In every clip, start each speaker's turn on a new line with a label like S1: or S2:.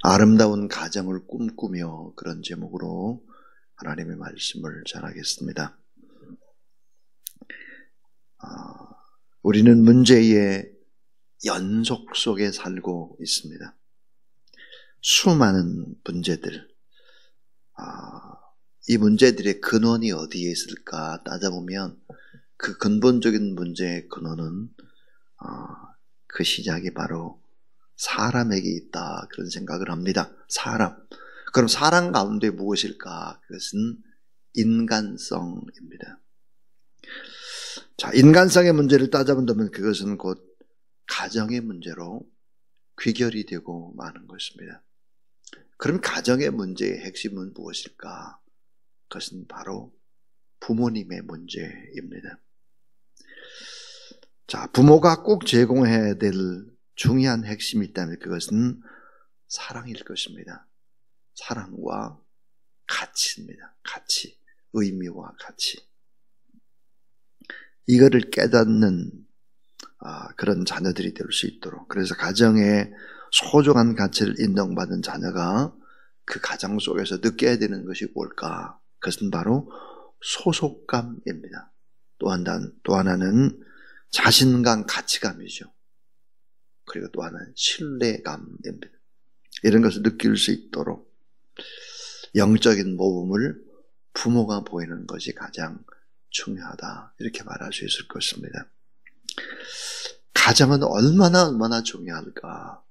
S1: 아름다운 가정을 꿈꾸며 그런 제목으로 하나님의 말씀을 전하겠습니다. 우리는 문제의 연속 속에 살고 있습니다. 수많은 문제들, 이 문제들의 근원이 어디에 있을까 따져보면 그 근본적인 문제의 근원은 그 시작이 바로 사람에게 있다, 그런 생각을 합니다. 사람. 그럼 사람 가운데 무엇일까? 그것은 인간성입니다. 자, 인간성의 문제를 따져본다면 그것은 곧 가정의 문제로 귀결이 되고 마는 것입니다. 그럼 가정의 문제의 핵심은 무엇일까? 그것은 바로 부모님의 문제입니다. 자, 부모가 꼭 제공해야 될 중요한 핵심이 있다면 그것은 사랑일 것입니다. 사랑과 가치입니다. 가치, 의미와 가치. 이거를 깨닫는 그런 자녀들이 될 수 있도록, 그래서 가정의 소중한 가치를 인정받은 자녀가 그 가정 속에서 느껴야 되는 것이 뭘까? 그것은 바로 소속감입니다. 또 하나는 자신감, 가치감이죠. 그리고 또 하나는 신뢰감입니다. 이런 것을 느낄 수 있도록 영적인 모범을 부모가 보이는 것이 가장 중요하다, 이렇게 말할 수 있을 것입니다. 가정은 얼마나 중요할까?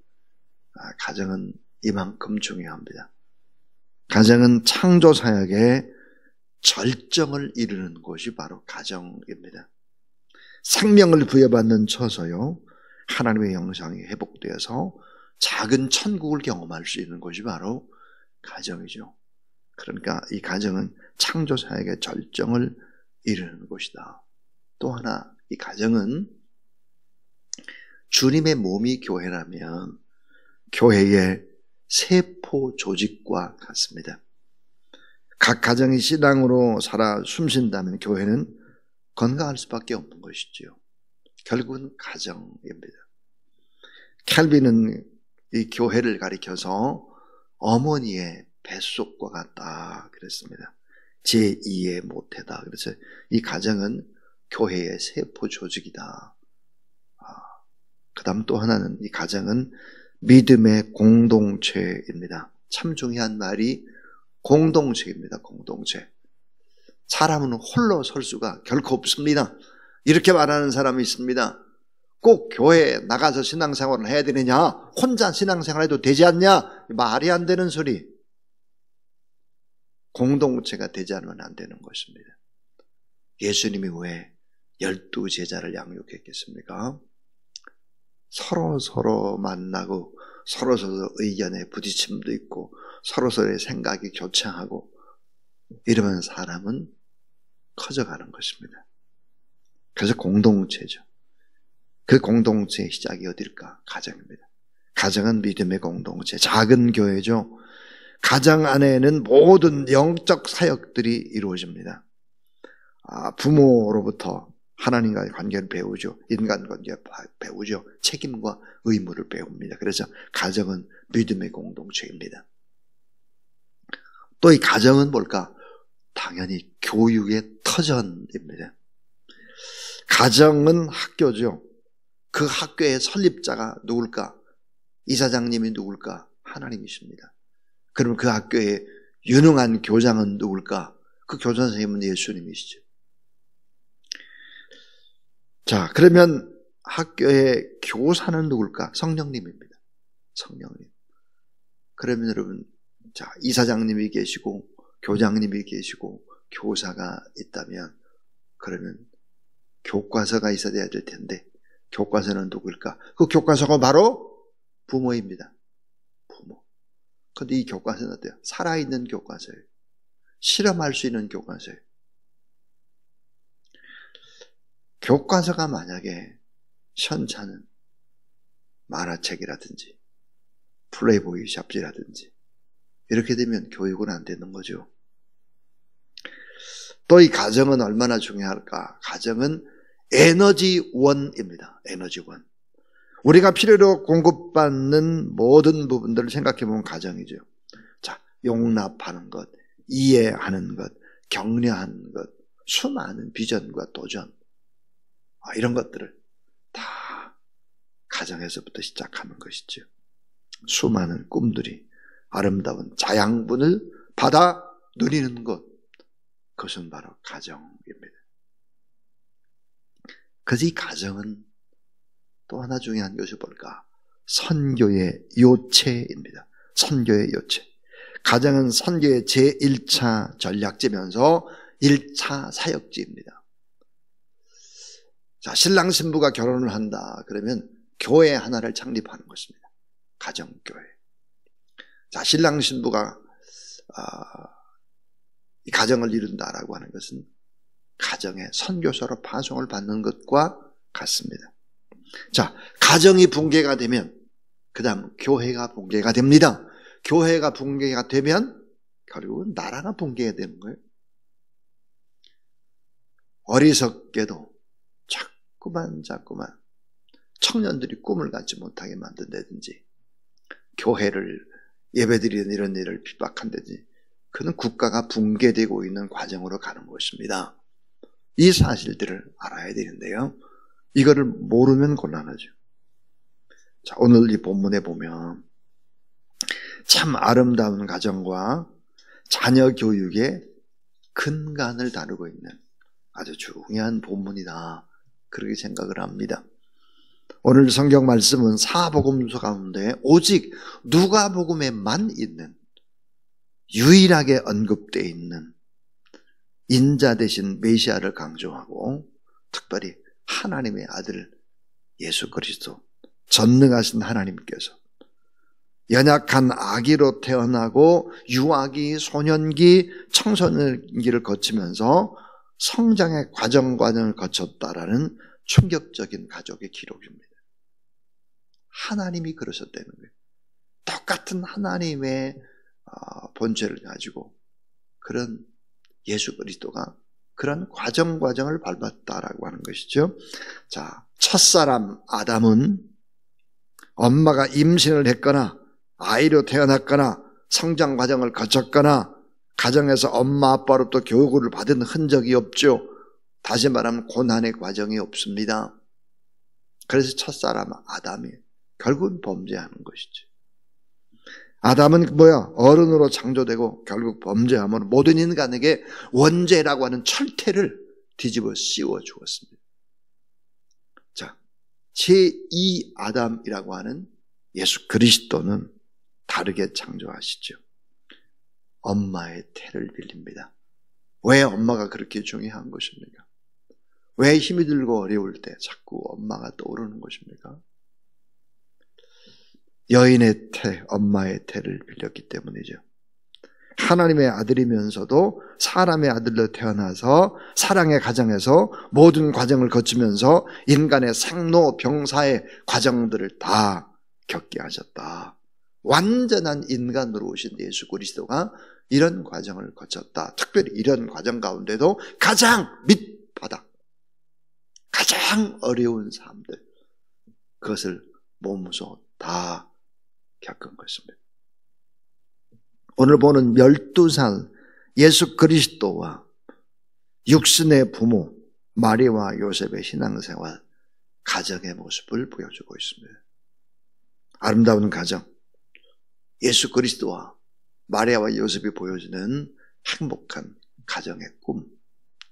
S1: 가정은 이만큼 중요합니다. 가정은 창조 사역의 절정을 이루는 곳이 바로 가정입니다. 생명을 부여받는 처소요, 하나님의 형상이 회복되어서 작은 천국을 경험할 수 있는 곳이 바로 가정이죠. 그러니까 이 가정은 창조 사역의 절정을 이루는 곳이다. 또 하나, 이 가정은 주님의 몸이 교회라면 교회의 세포 조직과 같습니다. 각 가정이 신앙으로 살아 숨쉰다면 교회는 건강할 수밖에 없는 것이지요. 결국은 가정입니다. 켈빈은 이 교회를 가리켜서 어머니의 뱃속과 같다 그랬습니다. 제2의 모태다. 그래서 이 가정은 교회의 세포 조직이다. 그 다음 또 하나는, 이 가정은 믿음의 공동체입니다. 참 중요한 말이 공동체입니다. 공동체. 사람은 홀로 설 수가 결코 없습니다. 이렇게 말하는 사람이 있습니다. 꼭 교회에 나가서 신앙생활을 해야 되느냐? 혼자 신앙생활해도 되지 않냐? 말이 안 되는 소리. 공동체가 되지 않으면 안 되는 것입니다. 예수님이 왜 12제자를 양육했겠습니까? 서로 만나고 서로 의견에 부딪힘도 있고 서로의 생각이 교차하고 이러면 사람은 커져가는 것입니다. 그래서 공동체죠. 그 공동체의 시작이 어딜까? 가정입니다. 가정은 믿음의 공동체, 작은 교회죠. 가정 안에는 모든 영적 사역들이 이루어집니다. 부모로부터 하나님과의 관계를 배우죠. 인간 관계를 배우죠. 책임과 의무를 배웁니다. 그래서 가정은 믿음의 공동체입니다. 또 이 가정은 뭘까? 당연히 교육의 터전입니다. 가정은 학교죠. 그 학교의 설립자가 누굴까? 이사장님이 누굴까? 하나님이십니다. 그럼 그 학교의 유능한 교장은 누굴까? 그 교장 선생님은 예수님이시죠. 자, 그러면 학교의 교사는 누굴까? 성령님입니다. 성령님. 그러면 여러분, 자, 이사장님이 계시고 교장님이 계시고 교사가 있다면 그러면 교과서가 있어야 될 텐데 교과서는 누굴까? 그 교과서가 바로 부모입니다. 부모. 그런데 이 교과서는 어때요? 살아있는 교과서예요. 실험할 수 있는 교과서예요. 교과서가 만약에 현찮은 만화책이라든지 플레이보이 잡지라든지 이렇게 되면 교육은 안 되는 거죠. 또 이 가정은 얼마나 중요할까? 가정은 에너지원입니다. 에너지원. 우리가 필요로 공급받는 모든 부분들을 생각해 보면 가정이죠. 자, 용납하는 것, 이해하는 것, 격려하는 것, 수많은 비전과 도전, 이런 것들을 다 가정에서부터 시작하는 것이죠. 수많은 꿈들이 아름다운 자양분을 받아 누리는 것, 그것은 바로 가정입니다. 그래서 이 가정은 또 하나 중요한 것이 뭘까? 선교의 요체입니다. 선교의 요체. 가정은 선교의 제1차 전략지면서 1차 사역지입니다. 자, 신랑 신부가 결혼을 한다 그러면 교회 하나를 창립하는 것입니다. 가정교회. 자, 신랑 신부가 이 가정을 이룬다라고 하는 것은 가정의 선교사로 파송을 받는 것과 같습니다. 자, 가정이 붕괴가 되면 그 다음 교회가 붕괴가 됩니다. 교회가 붕괴가 되면 결국은 나라가 붕괴가 되는 거예요. 어리석게도 자꾸만 청년들이 꿈을 갖지 못하게 만든다든지 교회를 예배드리는 이런 일을 핍박한다든지 그는 국가가 붕괴되고 있는 과정으로 가는 것입니다. 이 사실들을 알아야 되는데요. 이거를 모르면 곤란하죠. 자, 오늘 이 본문에 보면 참 아름다운 가정과 자녀 교육의 근간을 다루고 있는 아주 중요한 본문이다. 그렇게 생각을 합니다. 오늘 성경 말씀은 사복음서 가운데 오직 누가복음에만 있는 유일하게 언급되어 있는 인자 대신 메시아를 강조하고 특별히 하나님의 아들 예수 그리스도 전능하신 하나님께서 연약한 아기로 태어나고 유아기, 소년기, 청소년기를 거치면서 성장의 과정을 거쳤다라는 충격적인 가족의 기록입니다. 하나님이 그러셨다는 거예요. 똑같은 하나님의 본체를 가지고 그런 예수 그리스도가 그런 과정을 밟았다라고 하는 것이죠. 자, 첫사람 아담은 엄마가 임신을 했거나 아이로 태어났거나 성장 과정을 거쳤거나 가정에서 엄마 아빠로부터 교육을 받은 흔적이 없죠. 다시 말하면 고난의 과정이 없습니다. 그래서 첫사람 아담이 결국은 범죄하는 것이죠. 아담은 어른으로 창조되고 결국 범죄함으로 모든 인간에게 원죄라고 하는 철퇴를 뒤집어 씌워 주었습니다. 자, 제2 아담이라고 하는 예수 그리스도는 다르게 창조하시죠. 엄마의 태를 빌립니다. 왜 엄마가 그렇게 중요한 것입니까? 왜 힘이 들고 어려울 때 자꾸 엄마가 떠오르는 것입니까? 여인의 태, 엄마의 태를 빌렸기 때문이죠. 하나님의 아들이면서도 사람의 아들로 태어나서 사랑의 가정에서 모든 과정을 거치면서 인간의 생로병사의 과정들을 다 겪게 하셨다. 완전한 인간으로 오신 예수 그리스도가 이런 과정을 거쳤다. 특별히 이런 과정 가운데도 가장 밑바닥, 가장 어려운 삶들, 그것을 몸소 다 겪은 것입니다. 오늘 보는 12살 예수 그리스도와 육신의 부모 마리와 요셉의 신앙생활, 가정의 모습을 보여주고 있습니다. 아름다운 가정, 예수 그리스도와 마리아와 요셉이 보여주는 행복한 가정의 꿈,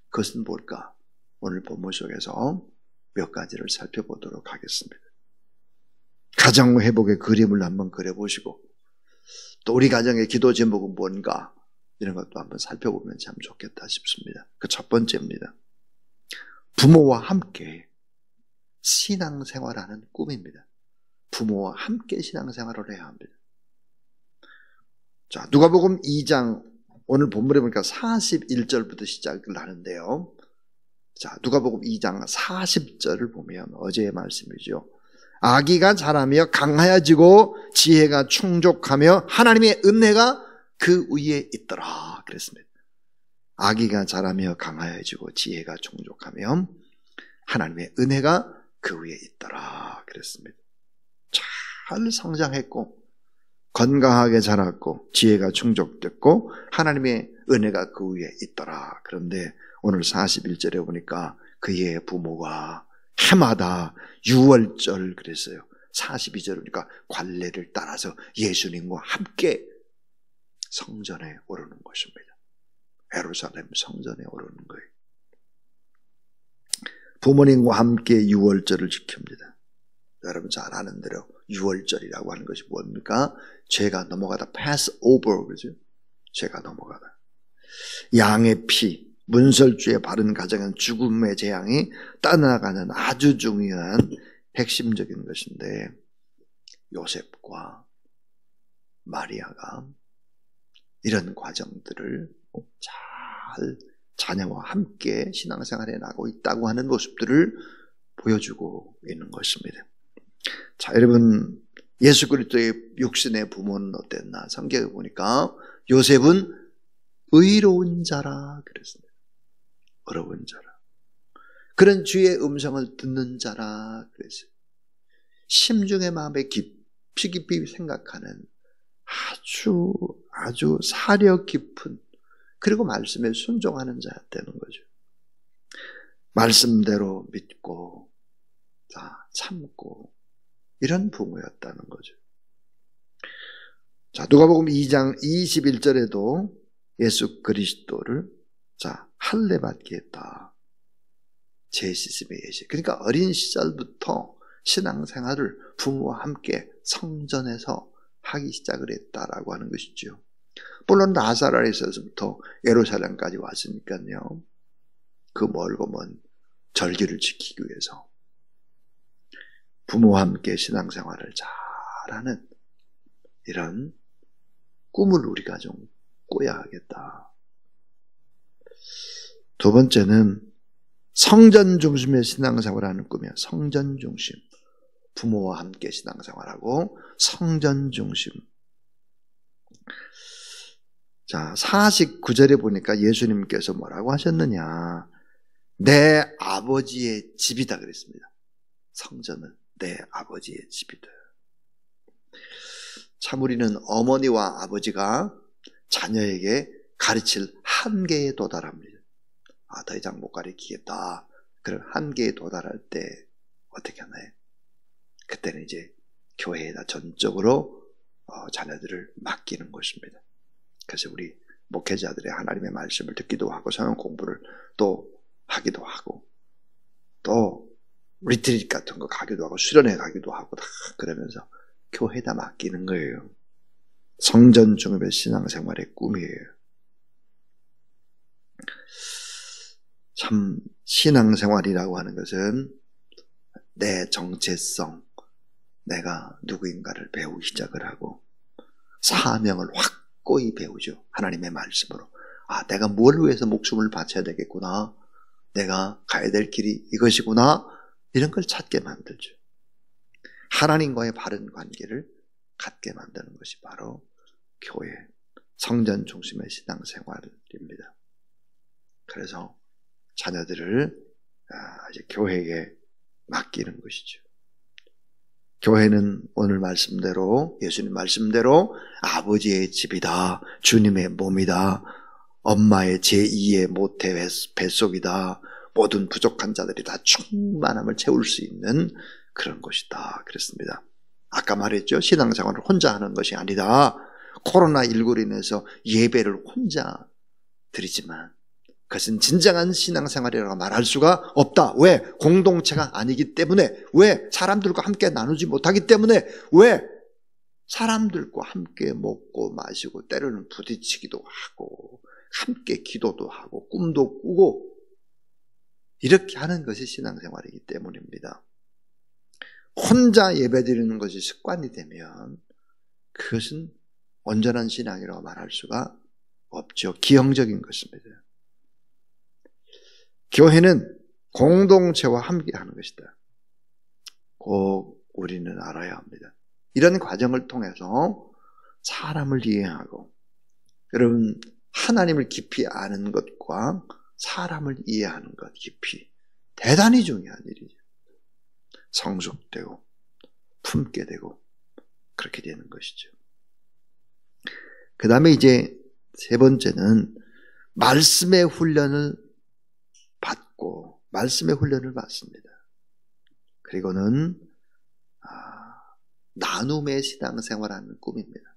S1: 그것은 뭘까? 오늘 본문 속에서 몇 가지를 살펴보도록 하겠습니다. 가정 회복의 그림을 한번 그려보시고 또 우리 가정의 기도 제목은 뭔가 이런 것도 한번 살펴보면 참 좋겠다 싶습니다. 그 첫 번째입니다. 부모와 함께 신앙생활하는 꿈입니다. 부모와 함께 신앙생활을 해야 합니다. 자, 누가복음 2장 오늘 본문에 보니까 41절부터 시작을 하는데요. 자, 누가복음 2장 40절을 보면 어제의 말씀이죠. 아기가 자라며 강하여지고 지혜가 충족하며 하나님의 은혜가 그 위에 있더라 그랬습니다. 아기가 자라며 강하여지고 지혜가 충족하며 하나님의 은혜가 그 위에 있더라 그랬습니다. 잘 성장했고 건강하게 자랐고 지혜가 충족됐고 하나님의 은혜가 그 위에 있더라. 그런데 오늘 41절에 보니까 그의 부모가 해마다 유월절 그랬어요. 42절이니까 관례를 따라서 예수님과 함께 성전에 오르는 것입니다. 예루살렘 성전에 오르는 거예요. 부모님과 함께 유월절을 지킵니다. 여러분 잘 아는 대로 유월절이라고 하는 것이 뭡니까? 죄가 넘어가다 pass over 그죠? 죄가 넘어가다. 양의 피, 문설주에 바른 가정은 죽음의 재앙이 떠나가는 아주 중요한 핵심적인 것인데 요셉과 마리아가 이런 과정들을 잘 자녀와 함께 신앙생활에 나가고 있다고 하는 모습들을 보여주고 있는 것입니다. 자, 여러분 예수 그리스도의 육신의 부모는 어땠나? 성경에 보니까 요셉은 의로운 자라 그랬습니다. 의로운 자라. 그런 주의 음성을 듣는 자라 그랬어요. 심중의 마음에 깊이 생각하는 아주 사려 깊은 그리고 말씀에 순종하는 자였다는 거죠. 말씀대로 믿고 참고 이런 부모였다는 거죠. 자, 누가복음 2장 21절에도 예수 그리스도를 할례 받게 했다. 제 씻음의 예시. 그러니까 어린 시절부터 신앙생활을 부모와 함께 성전에서 하기 시작을 했다라고 하는 것이죠. 물론 나사렛에서부터 예루살렘까지 왔으니까요. 그 멀고 먼 절기를 지키기 위해서 부모와 함께 신앙생활을 잘하는 이런 꿈을 우리가 좀 꿔야겠다. 두 번째는 성전 중심의 신앙생활을 하는 꿈이야. 성전 중심. 부모와 함께 신앙생활하고 성전 중심. 자, 49절에 보니까 예수님께서 뭐라고 하셨느냐. 내 아버지의 집이다 그랬습니다. 성전은 내 아버지의 집이다. 참 우리는 어머니와 아버지가 자녀에게 가르칠 한계에 도달합니다. 더 이상 못 가르치겠다. 그런 한계에 도달할 때 어떻게 하나요? 그때는 이제 교회에다 전적으로 자녀들을 맡기는 것입니다. 그래서 우리 목회자들의 하나님의 말씀을 듣기도 하고 성경 공부를 또 하기도 하고 또 리트릿 같은 거 가기도 하고 수련회 가기도 하고 다 그러면서 교회에다 맡기는 거예요. 성전 중심의 신앙생활의 꿈이에요. 참 신앙생활이라고 하는 것은 내 정체성, 내가 누구인가를 배우기 시작을 하고 사명을 확고히 배우죠. 하나님의 말씀으로. 내가 뭘 위해서 목숨을 바쳐야 되겠구나. 내가 가야 될 길이 이것이구나. 이런 걸 찾게 만들죠. 하나님과의 바른 관계를 갖게 만드는 것이 바로 교회, 성전 중심의 신앙생활입니다. 그래서 자녀들을 이제 교회에 맡기는 것이죠. 교회는 오늘 말씀대로 예수님 말씀대로 아버지의 집이다. 주님의 몸이다. 엄마의 제2의 모태 뱃속이다. 모든 부족한 자들이 다 충만함을 채울 수 있는 그런 곳이다. 그랬습니다. 아까 말했죠. 신앙생활을 혼자 하는 것이 아니다. 코로나19로 인해서 예배를 혼자 드리지만 그것은 진정한 신앙생활이라고 말할 수가 없다. 왜? 공동체가 아니기 때문에. 왜? 사람들과 함께 나누지 못하기 때문에. 왜? 사람들과 함께 먹고 마시고 때로는 부딪히기도 하고 함께 기도도 하고 꿈도 꾸고 이렇게 하는 것이 신앙생활이기 때문입니다. 혼자 예배드리는 것이 습관이 되면 그것은 온전한 신앙이라고 말할 수가 없죠. 기형적인 것입니다. 교회는 공동체와 함께 하는 것이다. 꼭 우리는 알아야 합니다. 이런 과정을 통해서 사람을 이해하고 여러분 하나님을 깊이 아는 것과 사람을 이해하는 것 깊이 대단히 중요한 일이죠. 성숙되고 품게 되고 그렇게 되는 것이죠. 그 다음에 이제 세 번째는 말씀의 훈련을 받습니다. 그리고는 나눔의 신앙생활하는 꿈입니다.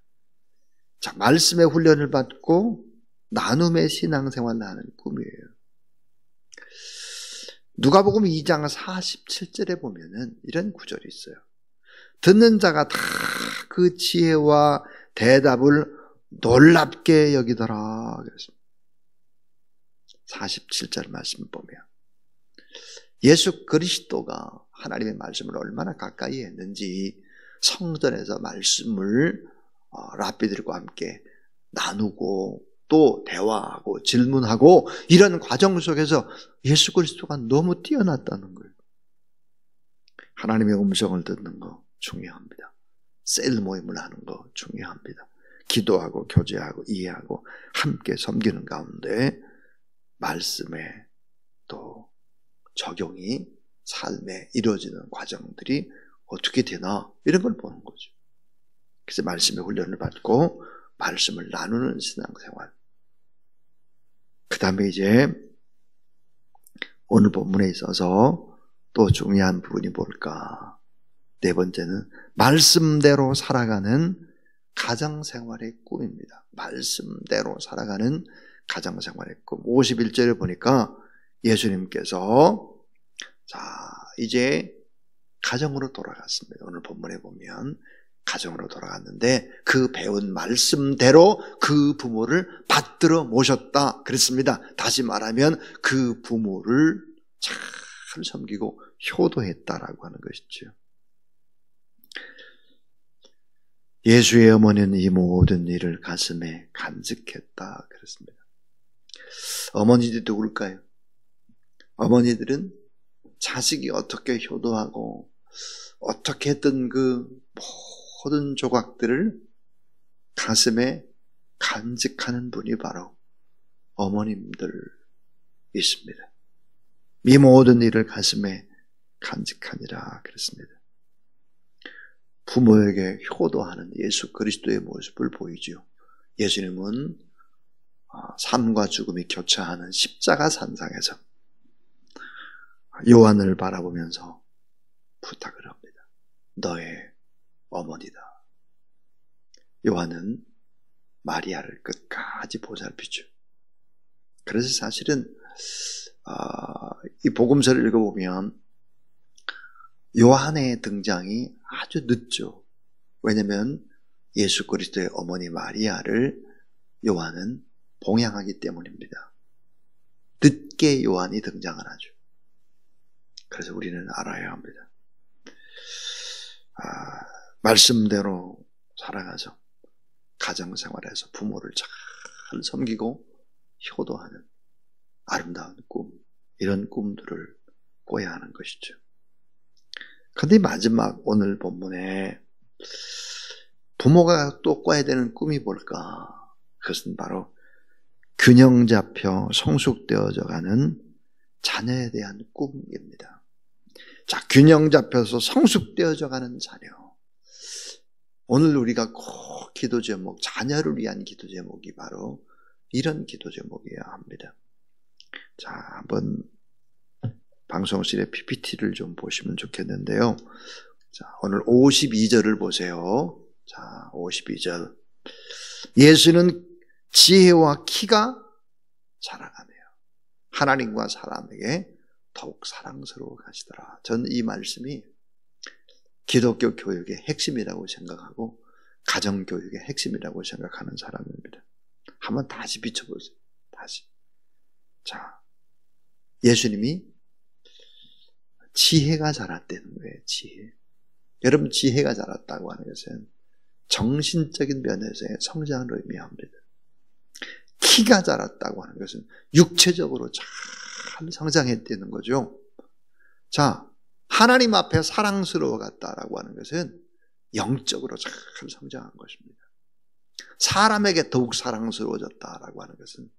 S1: 자, 말씀의 훈련을 받고 나눔의 신앙생활을 하는 꿈이에요. 누가복음 2장 47절에 보면은 이런 구절이 있어요. 듣는 자가 다 그 지혜와 대답을 놀랍게 여기더라 그랬습니다. 47절 말씀을 보면 예수 그리스도가 하나님의 말씀을 얼마나 가까이 했는지 성전에서 말씀을 랍비들과 함께 나누고 또 대화하고 질문하고 이런 과정 속에서 예수 그리스도가 너무 뛰어났다는 거예요. 하나님의 음성을 듣는 거 중요합니다. 셀 모임을 하는 거 중요합니다. 기도하고 교제하고 이해하고 함께 섬기는 가운데 말씀에 또 적용이 삶에 이루어지는 과정들이 어떻게 되나 이런 걸 보는 거죠. 그래서 말씀의 훈련을 받고 말씀을 나누는 신앙생활. 그 다음에 이제 오늘 본문에 있어서 또 중요한 부분이 뭘까? 네 번째는 말씀대로 살아가는 가정생활의 꿈입니다. 말씀대로 살아가는 가정생활의 꿈. 51절을 보니까 예수님께서 자 이제 가정으로 돌아갔습니다. 오늘 본문에 보면 가정으로 돌아갔는데 그 배운 말씀대로 그 부모를 받들어 모셨다 그랬습니다. 다시 말하면 그 부모를 잘 섬기고 효도했다라고 하는 것이죠. 예수의 어머니는 이 모든 일을 가슴에 간직했다 그랬습니다. 어머니들이 누굴까요? 어머니들은 자식이 어떻게 효도하고 어떻게 했던 그 모든 조각들을 가슴에 간직하는 분이 바로 어머님들 있습니다. 이 모든 일을 가슴에 간직하니라 그랬습니다. 부모에게 효도하는 예수 그리스도의 모습을 보이죠. 예수님은 삶과 죽음이 교차하는 십자가 산상에서 요한을 바라보면서 부탁을 합니다. 너의 어머니다. 요한은 마리아를 끝까지 보살피죠. 그래서 사실은 이 복음서를 읽어보면 요한의 등장이 아주 늦죠. 왜냐하면 예수 그리스도의 어머니 마리아를 요한은 봉양하기 때문입니다. 늦게 요한이 등장을 하죠. 그래서 우리는 알아야 합니다. 말씀대로 살아가서 가정생활에서 부모를 잘 섬기고 효도하는 아름다운 꿈, 이런 꿈들을 꿔야 하는 것이죠. 그런데 마지막 오늘 본문에 부모가 또 꿔야 되는 꿈이 뭘까? 그것은 바로 균형 잡혀 성숙되어져가는 자녀에 대한 꿈입니다. 자, 균형 잡혀서 성숙되어져가는 자녀. 오늘 우리가 꼭 기도 제목, 자녀를 위한 기도 제목이 바로 이런 기도 제목이어야 합니다. 자, 한번 방송실에 PPT를 좀 보시면 좋겠는데요. 자, 오늘 52절을 보세요. 자, 52절. 예수는 지혜와 키가 자라가며 하나님과 사람에게 더욱 사랑스러워 가시더라. 전 이 말씀이 기독교 교육의 핵심이라고 생각하고 가정교육의 핵심이라고 생각하는 사람입니다. 한번 다시 비춰보세요. 다시. 자, 예수님이 지혜가 자랐다는 거예요. 지혜. 여러분, 지혜가 자랐다고 하는 것은 정신적인 면에서의 성장을 의미합니다. 키가 자랐다고 하는 것은 육체적으로 잘 성장했다는 거죠. 자, 하나님 앞에 사랑스러워갔다라고 하는 것은 영적으로 잘 성장한 것입니다. 사람에게 더욱 사랑스러워졌다라고 하는 것은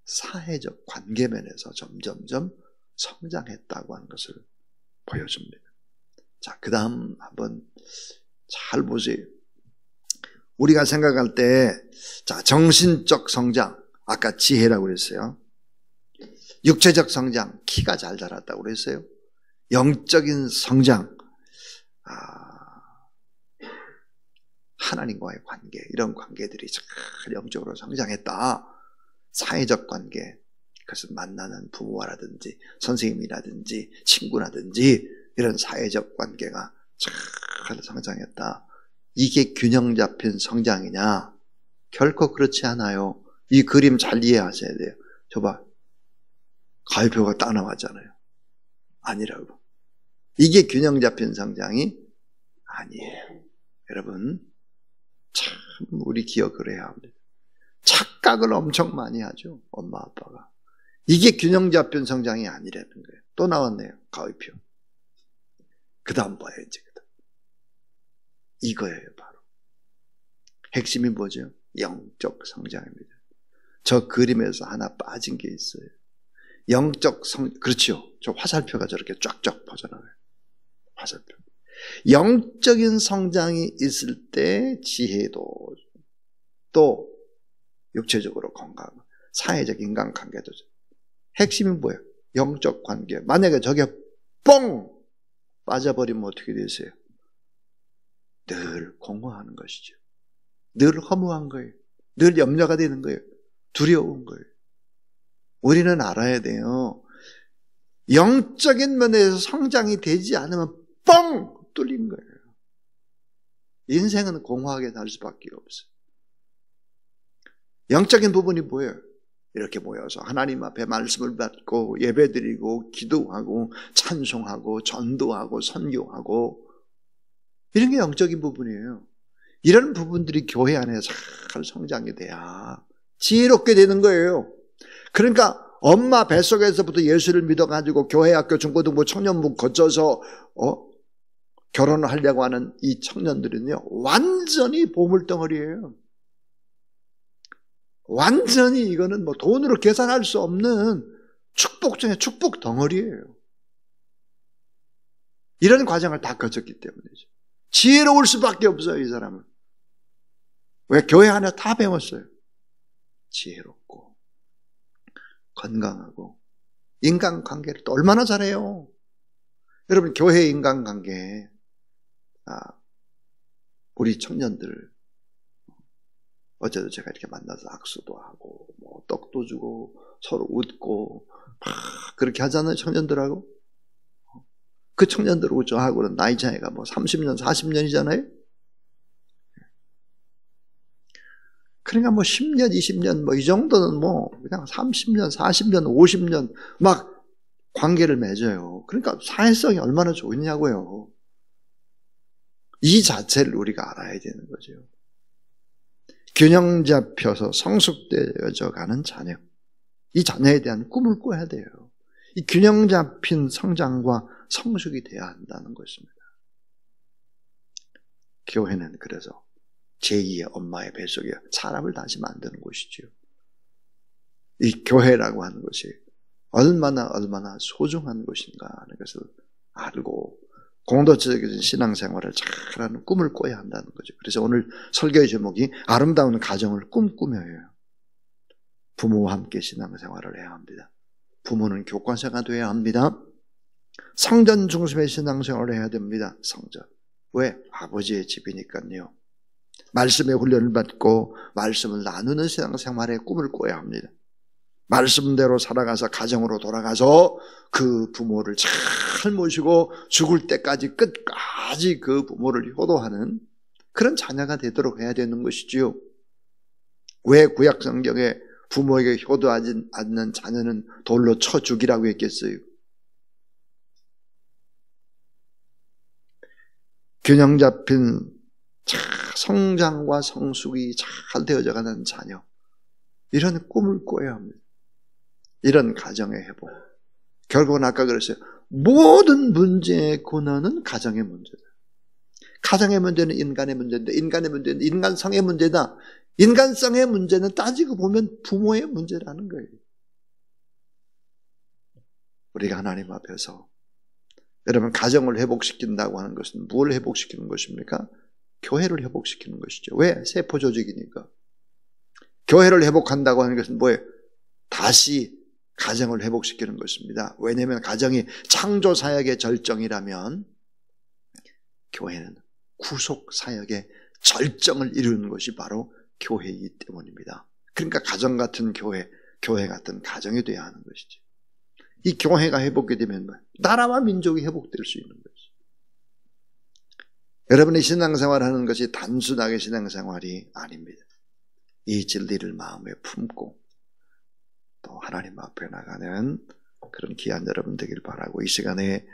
S1: 사회적 관계면에서 점점점 성장했다고 하는 것을 보여줍니다. 자, 그 다음 한번 잘 보세요. 우리가 생각할 때, 자, 정신적 성장, 아까 지혜라고 그랬어요. 육체적 성장, 키가 잘 자랐다고 그랬어요. 영적인 성장, 하나님과의 관계, 이런 관계들이 잘 영적으로 성장했다. 사회적 관계, 그것은 만나는 부모라든지 선생님이라든지 친구라든지 이런 사회적 관계가 잘 성장했다. 이게 균형 잡힌 성장이냐? 결코 그렇지 않아요. 이 그림 잘 이해하셔야 돼요. 저봐, 가위표가 딱 나왔잖아요. 아니라고. 이게 균형 잡힌 성장이 아니에요. 여러분, 참 우리 기억을 해야 합니다. 착각을 엄청 많이 하죠, 엄마 아빠가. 이게 균형 잡힌 성장이 아니라는 거예요. 또 나왔네요, 가위표. 그 다음 봐요, 이제. 이거예요, 바로. 핵심이 뭐죠? 영적 성장입니다. 저 그림에서 하나 빠진 게 있어요. 영적 그렇죠. 저 화살표가 저렇게 쫙쫙 퍼져나가요. 화살표. 영적인 성장이 있을 때 지혜도, 또 육체적으로 건강, 사회적 인간관계도. 핵심이 뭐예요? 영적 관계. 만약에 저게 뻥 빠져버리면 어떻게 되세요? 늘 공허하는 것이죠. 늘 허무한 거예요. 늘 염려가 되는 거예요. 두려운 거예요. 우리는 알아야 돼요. 영적인 면에서 성장이 되지 않으면 뻥 뚫린 거예요. 인생은 공허하게 살 수밖에 없어요. 영적인 부분이 뭐예요? 이렇게 모여서 하나님 앞에 말씀을 받고 예배드리고 기도하고 찬송하고 전도하고 선교하고, 이런 게 영적인 부분이에요. 이런 부분들이 교회 안에 잘 성장이 돼야 지혜롭게 되는 거예요. 그러니까 엄마 뱃속에서부터 예수를 믿어가지고 교회, 학교, 중고등부, 청년부 거쳐서 결혼을 하려고 하는 이 청년들은요, 완전히 보물덩어리예요. 완전히 이거는 뭐 돈으로 계산할 수 없는 축복 중에 축복 덩어리예요. 이런 과정을 다 거쳤기 때문이죠. 지혜로울 수밖에 없어요, 이 사람은. 왜? 교회 안에 다 배웠어요. 지혜롭고 건강하고 인간관계를 또 얼마나 잘해요. 여러분, 교회 인간관계, 우리 청년들 어제도 제가 이렇게 만나서 악수도 하고 뭐 떡도 주고 서로 웃고 막 그렇게 하잖아요, 청년들하고. 그 청년들하고 저하고는 나이 차이가 뭐 30년, 40년이잖아요. 그러니까 뭐 10년, 20년 뭐 이 정도는 뭐 그냥 30년, 40년, 50년 막 관계를 맺어요. 그러니까 사회성이 얼마나 좋냐고요. 이 자체를 우리가 알아야 되는 거죠. 균형 잡혀서 성숙되어져 가는 자녀. 이 자녀에 대한 꿈을 꿔야 돼요. 이 균형 잡힌 성장과 성숙이 돼야 한다는 것입니다. 교회는 그래서 제2의 엄마의 뱃속에 사람을 다시 만드는 곳이죠. 이 교회라고 하는 것이 얼마나 소중한 것인가 하는 것을 알고 공동체적인 신앙생활을 잘하는 꿈을 꿔야 한다는 거죠. 그래서 오늘 설교의 제목이 아름다운 가정을 꿈꾸며예요. 부모와 함께 신앙생활을 해야 합니다. 부모는 교과서가 되어야 합니다. 성전 중심의 신앙생활을 해야 됩니다. 성전. 왜? 아버지의 집이니까요. 말씀의 훈련을 받고 말씀을 나누는 신앙생활의 꿈을 꿔야 합니다. 말씀대로 살아가서 가정으로 돌아가서 그 부모를 잘 모시고 죽을 때까지 끝까지 그 부모를 효도하는 그런 자녀가 되도록 해야 되는 것이지요. 왜 구약 성경에 부모에게 효도하지 않는 자녀는 돌로 쳐 죽이라고 했겠어요? 균형 잡힌 성장과 성숙이 잘 되어져 가는 자녀, 이런 꿈을 꿔야 합니다. 이런 가정의 회복. 결국은 아까 그랬어요. 모든 문제의 근원은 가정의 문제다. 가정의 문제는 인간의 문제인데 인간의 문제는 인간성의 문제다. 인간성의 문제는 따지고 보면 부모의 문제라는 거예요. 우리가 하나님 앞에서, 여러분, 가정을 회복시킨다고 하는 것은 뭘 회복시키는 것입니까? 교회를 회복시키는 것이죠. 왜? 세포 조직이니까. 교회를 회복한다고 하는 것은 뭐예요? 다시 가정을 회복시키는 것입니다. 왜냐하면 가정이 창조 사역의 절정이라면 교회는 구속 사역의 절정을 이루는 것이 바로 교회이기 때문입니다. 그러니까 가정 같은 교회, 교회 같은 가정이 돼야 하는 것이죠. 이 교회가 회복이 되면 나라와 민족이 회복될 수 있는 것이죠. 여러분의 신앙생활 하는 것이 단순하게 신앙생활이 아닙니다. 이 진리를 마음에 품고 또 하나님 앞에 나가는 그런 귀한 여러분 되길 바라고, 이 시간에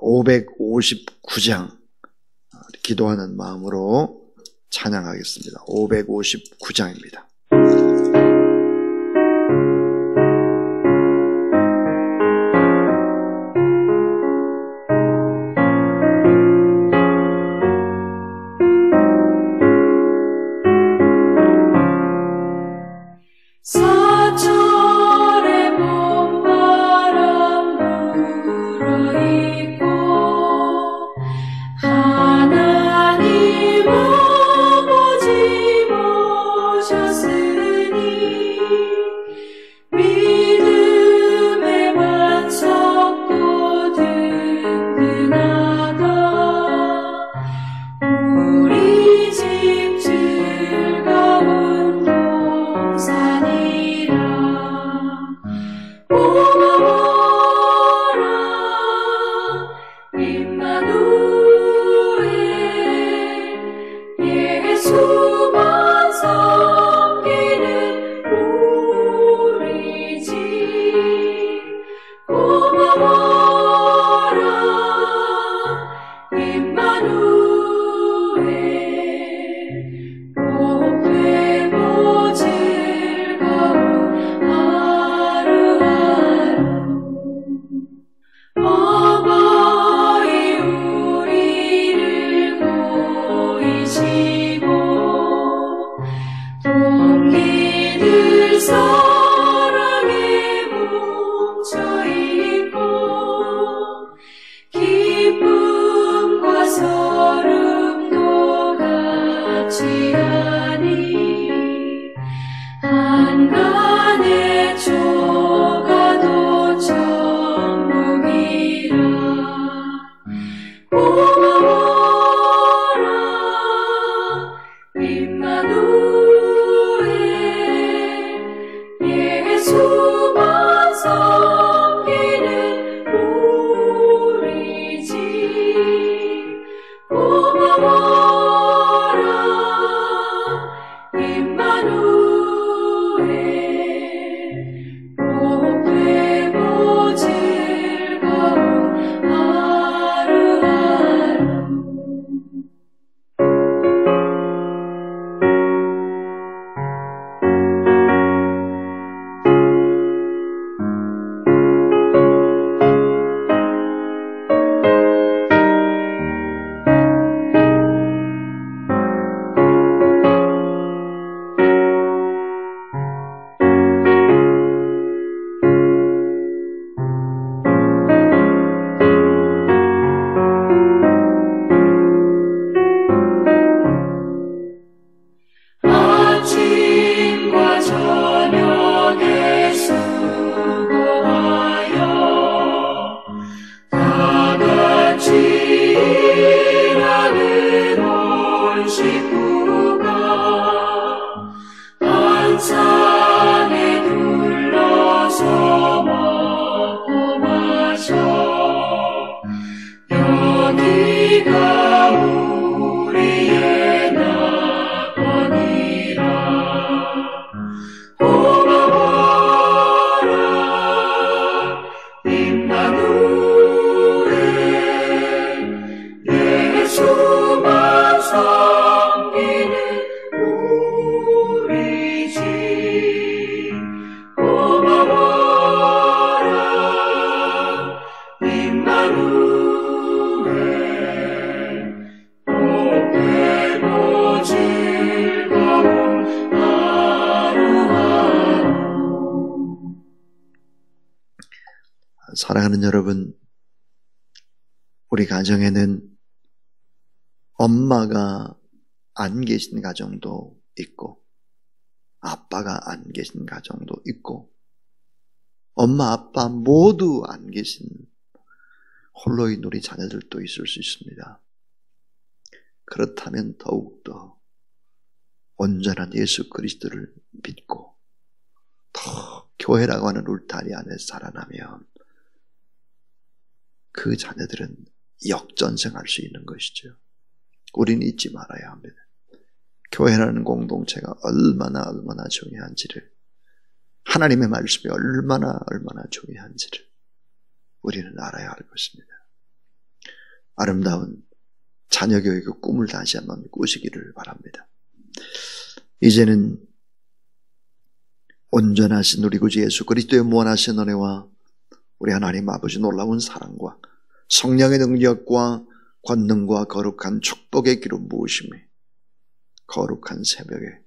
S1: 559장 기도하는 마음으로 찬양하겠습니다. 559장입니다. 사랑하는 여러분, 우리 가정에는 엄마가 안 계신 가정도 있고 아빠가 안 계신 가정도 있고 엄마 아빠 모두 안 계신 홀로인 우리 자녀들도 있을 수 있습니다. 그렇다면 더욱더 온전한 예수 그리스도를 믿고 더 교회라고 하는 울타리 안에 살아나면 그 자녀들은 역전승할 수 있는 것이죠. 우리는 잊지 말아야 합니다. 교회라는 공동체가 얼마나 중요한지를, 하나님의 말씀이 얼마나 중요한지를 우리는 알아야 할 것입니다. 아름다운 자녀교육의 꿈을 다시 한번 꾸시기를 바랍니다. 이제는 온전하신 우리 구주 예수 그리스도의 무한하신 은혜와 우리 하나님 아버지 놀라운 사랑과 성령의 능력과 권능과 거룩한 축복의 기름 부으심이 거룩한 새벽에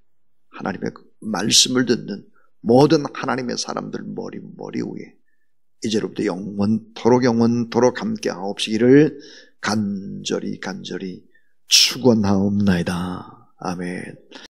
S1: 하나님의 말씀을 듣는 모든 하나님의 사람들 머리 위에 이제로부터 영원토록 함께 하옵시기를 간절히 축원하옵나이다. 아멘.